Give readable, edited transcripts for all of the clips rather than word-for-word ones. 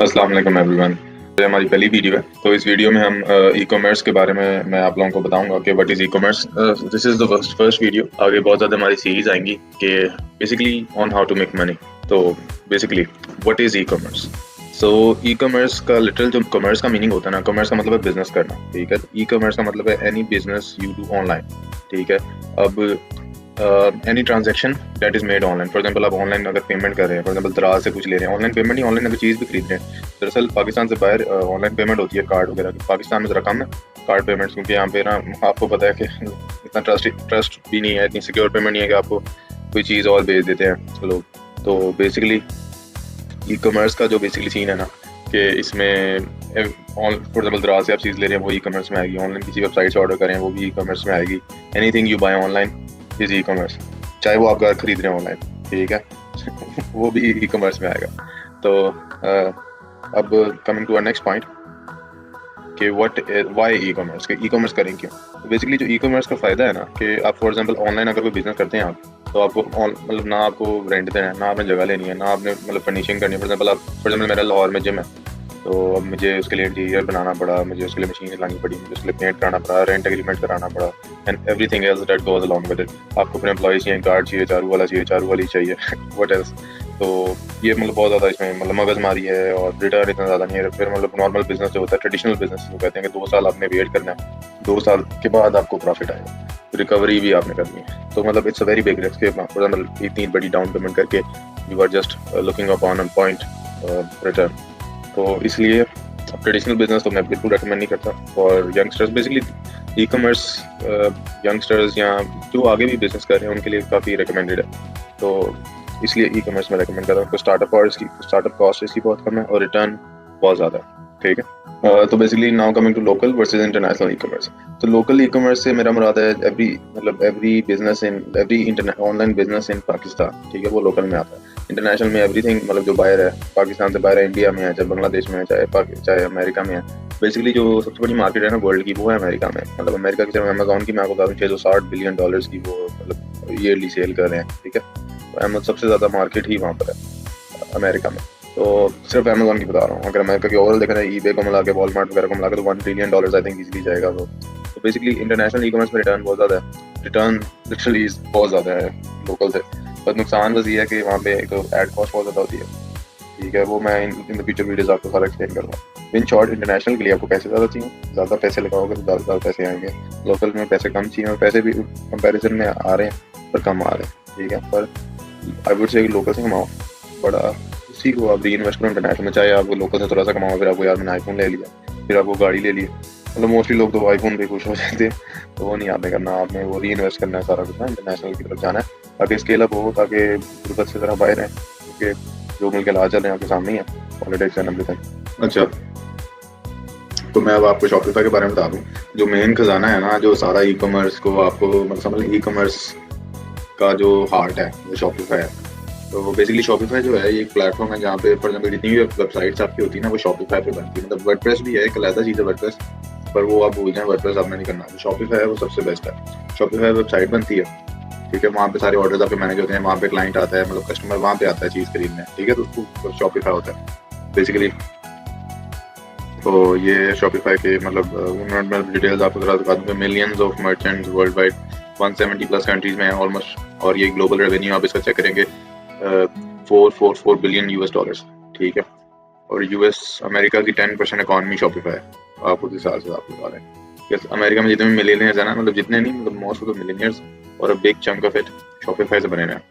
अस्सलाम वालेकुम एवरीवन। ये हमारी पहली वीडियो है। तो इस वीडियो में हम ई कॉमर्स के बारे में मैं आप लोगों को बताऊंगा कि what is e commerce. This is the first video. आगे बहुत ज़्यादा हमारी सीरीज आएंगी कि basically on how to make money. तो basically what is e commerce. So e commerce का लिटरल जो कॉमर्स का मीनिंग होता है ना, कॉमर्स का मतलब है बिजनेस करना। ठीक है, ई कॉमर्स का मतलब है any business you do online. ठीक है, अब any transaction that is made online. For example आप ऑनलाइन अगर पेमेंट कर रहे हैं, फॉर एग्जांपल दराज से कुछ ले रहे हैं, ऑनलाइन पेमेंट ही, ऑनलाइन अगर चीज़ भी खरीद रहे हैं। दरअसल पाकिस्तान से बाहर ऑनलाइन पेमेंट होती है कार्ड वगैरह की। पाकिस्तान में ज़रा कम है कार्ड पेमेंट्स, क्योंकि यहाँ पे ना आपको पता है कि इतना ट्रस्ट भी नहीं है, इतनी सिक्योर पेमेंट नहीं है कि आपको कोई चीज़ और भेज देते हैं लोग। तो बेसिकली ई कॉमर्स का जो बेसिकली सीन है ना कि इसमें फॉर एग्जाम्पल दराज से आप चीज़ ले रहे हैं, वो ई कॉमर्स में आएगी। ऑनलाइन किसी वेबसाइट से ऑर्डर करें, वो भी ई कॉमर्स में आएगी। Anything you buy online is e commerce, चाहे वो आप घर खरीद रहे हैं ऑनलाइन। ठीक है वो भी ई कॉमर्स में आएगा। तो अब coming to our next point कि व्हाट व्हाई ई कॉमर्स, के ई कॉमर्स करें क्यों। तो बेसिकली जो ई कॉमर्स का फ़ायदा है ना कि आप फॉर एग्जांपल ऑनलाइन अगर कोई बिजनेस करते हैं आप, तो आपको मतलब ना आपको रेंट देना है, ना आपने जगह लेनी है, ना आपने मतलब फर्निशिंग करनी है। फॉर एग्जांपल मेरा लाहौर में जिम है, तो अब मुझे उसके लिए इंटीरियर बनाना पड़ा, मुझे उसके लिए मशीन लानी पड़ी, मुझे उसके लिए पेंट कराना पड़ा, रेंट एग्रीमेंट कराना पड़ा, and everything else that goes along with it. आपको अपने एम्प्लॉय चाहिए, गार्ड चाहिए, चारू वाला चाहिए, चारू वाली चाहिए व्हाट एल्स। तो ये मतलब बहुत ज़्यादा इसमें मतलब मगजमारी है और रिटर्न इतना ज़्यादा नहीं है। फिर मतलब नॉर्मल बिजनेस जो होता है, ट्रेडिशनल बिजनेस जो कहते हैं कि 2 साल आपने वेट करना है, 2 साल के बाद आपको प्रॉफिट आएगा, रिकवरी भी आपने करनी है। तो मतलब it's a very big risk. For example इतनी बड़ी डाउन पेमेंट करके you are just looking upon a point return. तो इसलिए ट्रेडिशनल बिजनेस तो मैं बिल्कुल रेकमेंड नहीं करता। और youngsters basically e commerce youngsters या जो आगे भी बिजनेस कर रहे हैं उनके लिए काफ़ी रिकमेंडेड है। तो इसलिए ई कॉमर्स में रेकमेंड कर रहा हूँ। स्टार्टअप कॉस्ट इसकी बहुत कम है और रिटर्न बहुत ज़्यादा है। ठीक है, तो basically now coming to local versus international e commerce. तो लोकल ई कॉमर्स से मेरा मुराद है every business in every online business in Pakistan. ठीक है, वो लोकल में आता है। इंटरनेशनल में एवरीथिंग मतलब जो बाहर है, पाकिस्तान से बाहर है, इंडिया में है, चाहे बांग्लादेश में है, चाहे अमेरिका में है। बेसिकली जो सबसे बड़ी मार्केट है ना वर्ल्ड की, वो है अमेरिका में। मतलब अमेरिका की तरफ अमेजोन की मैं आपको बता दूँ $660 बिलियन की वो मतलब ईयरली सेल कर रहे हैं। ठीक है, तो सबसे ज़्यादा मार्केट ही वहाँ पर है अमेरिका में। तो सिर्फ अमेजोन की बता रहा हूँ। अगर अमेरिका की ओवरऑल देखना है, ईबे को मिला के, वॉलमार्ट वगैरह को मिला के, तो $1 ट्रिलियन आई थिंक इजीली जाएगा वो। तो बेसिकली इंटरनेशनल ई कॉमर्स में रिटर्न बहुत ज़्यादा है, रिटर्न लिटरली बहुत ज़्यादा है लोकल से। पर नुकसान बस ये है कि वहाँ पे एक तो एड कॉस्ट बहुत ज़्यादा होती है। ठीक है, वो मैं इन द फ्यूचर वीडियोस आपको सारा एक्सप्लेन करूँगा। इन शॉर्ट, इंटरनेशनल के लिए आपको पैसे ज़्यादा चाहिए, ज़्यादा पैसे लगाओगे तो ज़्यादा पैसे आएंगे। लोकल में पैसे कम चाहिए और पैसे भी कंपैरिजन में आ रहे हैं पर कम आ रहे हैं। ठीक है, पर आई वुड से लोकल से कमाओ बड़ा, उसी को आप री इन्वेस्ट करो इंटरनेशनल में। चाहे आप लोकल से थोड़ा सा कमाओ, फिर आपको यार मैंने आईफोन ले लिया, फिर आपको गाड़ी ले ली। मतलब मोस्टली लोग तो आईफोन पे खुश हो जाते हैं, तो वो नहीं आपने करना। आपने वो री इन्वेस्ट करना है सारा कुछ ना, इंटरनेशनल की तरफ जाना है ताकि स्केल अप हो, ताकि गुर्बत से ज़रा बाहर है, क्योंकि जो मुल्क के हालात चल रहे हैं आपके सामने ही है, पॉलिटिक्स एंड एवरीथिंग। अच्छा, तो मैं अब आपको शॉपिफाई के बारे में बता दूँ। जो मेन खजाना है ना, जो सारा ई कॉमर्स को आपको मतलब समझ, ई कॉमर्स का जो हार्ट है वो शॉपिफाई है। तो बेसिकली शॉपिफाई जो है ये एक प्लेटफॉर्म है जहाँ पे फॉर एग्जाम्पल जितनी भी वेबसाइट्स आपकी होती है ना, वो शॉपिफाई पे बनती है। मतलब वर्डप्रेस भी है, एक अलग चीज़ है वर्डप्रेस, पर वो आप भूल जाएं, वर्डप्रेस आपने नहीं करना। शॉपिफाई है वो सबसे बेस्ट है। शॉपिफाई वेबसाइट बनती है, ठीक है, वहाँ पे सारे ऑर्डर्स आपके मैनेज होते हैं, वहाँ पे क्लाइंट आता है, मतलब कस्टमर वहाँ पे आता है चीज़ खरीदने। ठीक है, तो उसको शॉपिफाई होता है बेसिकली। तो ये शॉपिफाई के मतलब डिटेल्स आपको जरा बता दूँ। Millions of merchants world wide 170+ countries में है ऑलमोस्ट, और ये ग्लोबल रेवेन्यू आप इसका चेक करेंगे $444 बिलियन। ठीक है, और यूएस अमेरिका की 10% इकॉनमी शॉपिफाई है। आप उस हिसाब से आप बता रहे हैं। अमेरिका में जितने भी मिलियनियर्स है ना, मतलब जितने नहीं, मतलब मोस्ट ऑफ द मिलियनियर्स और a big chunk of it Shopify से बने हैं।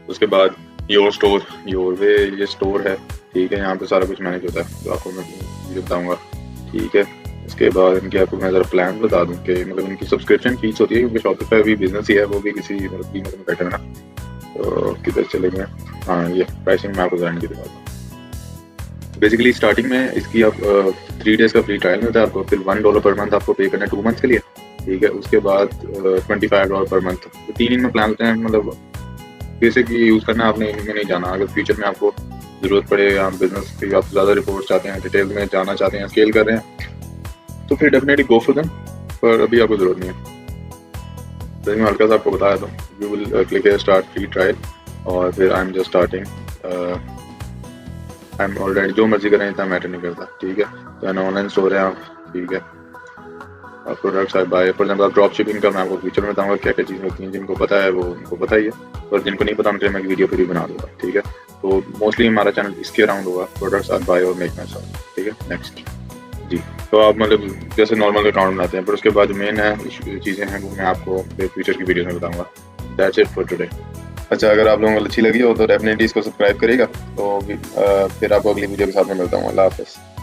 उसके बाद योर स्टोर, योर वे, ये स्टोर है। ठीक है, यहाँ पे सारा कुछ मैनेज होता है, जो आपको मैं वीडियो बताऊंगा। ठीक है, इसके बाद इनके आपको मैं ज़रा प्लान बता दूँ कि मतलब इनकी सब्सक्रिप्शन फीस होती है, क्योंकि शॉपिफाई भी बिजनेस ही है, वो भी किसी मतलब कीमत में बैठे है ना। तो किधर चले गए, हाँ ये प्राइसिंग मैं आपको जानने की दिखाता हूँ। बेसिकली स्टार्टिंग में इसकी आप 3 डेज़ का फ्री ट्रायल मिलता है आपको, फिर $1 पर मंथ आपको पे करना है 2 मंथ के लिए। ठीक है, उसके बाद $25 पर मंथ। तो 3 इनमें प्लान होते हैं, मतलब बेसिक यूज़ करना आपने इनमें नहीं जाना। अगर फ्यूचर में आपको ज़रूरत पड़े, आप बिजनेस की आप ज़्यादा रिपोर्ट चाहते हैं, डिटेल में जाना चाहते हैं, स्केल कर रहे हैं, तो फिर डेफिनेटली गो फॉर देम, पर अभी आपको ज़रूरत नहीं है। तो मैं हल्का सा आपको बताया था, you will click start free trial, और फिर I am just starting I am already जो मर्जी करें, इतना मैटर नहीं करता, ठीक है। तो ऑनलाइन स्टोर है आप, ठीक है। और products I buy, for example drop shipping का मैं आपको फ्यूचर में बताऊंगा क्या क्या चीज़ें होती हैं। जिनको पता है वो उनको पता ही है, और जिनको नहीं पता उनके लिए मैं वीडियो फिर भी बना दूंगा, ठीक है। तो मोस्टली हमारा चैनल इसके अराउंड होगा, प्रोडक्ट्स आई बाय और मेक माई सेल्फ, ठीक है। नेक्स्ट जी, तो आप मतलब जैसे नॉर्मल अकाउंट बनाते हैं, पर उसके बाद जो मेन है चीज़ें हैं वो मैं आपको फ्यूचर की वीडियो में बताऊंगा। That's it for today. अच्छा, अगर आप लोगों को अच्छी लगी हो तो डेफिनेटली इसको सब्सक्राइब करिएगा। तो फिर आपको अगली वीडियो के साथ में मिलता हूँ। अल्लाह हाफ़िज़।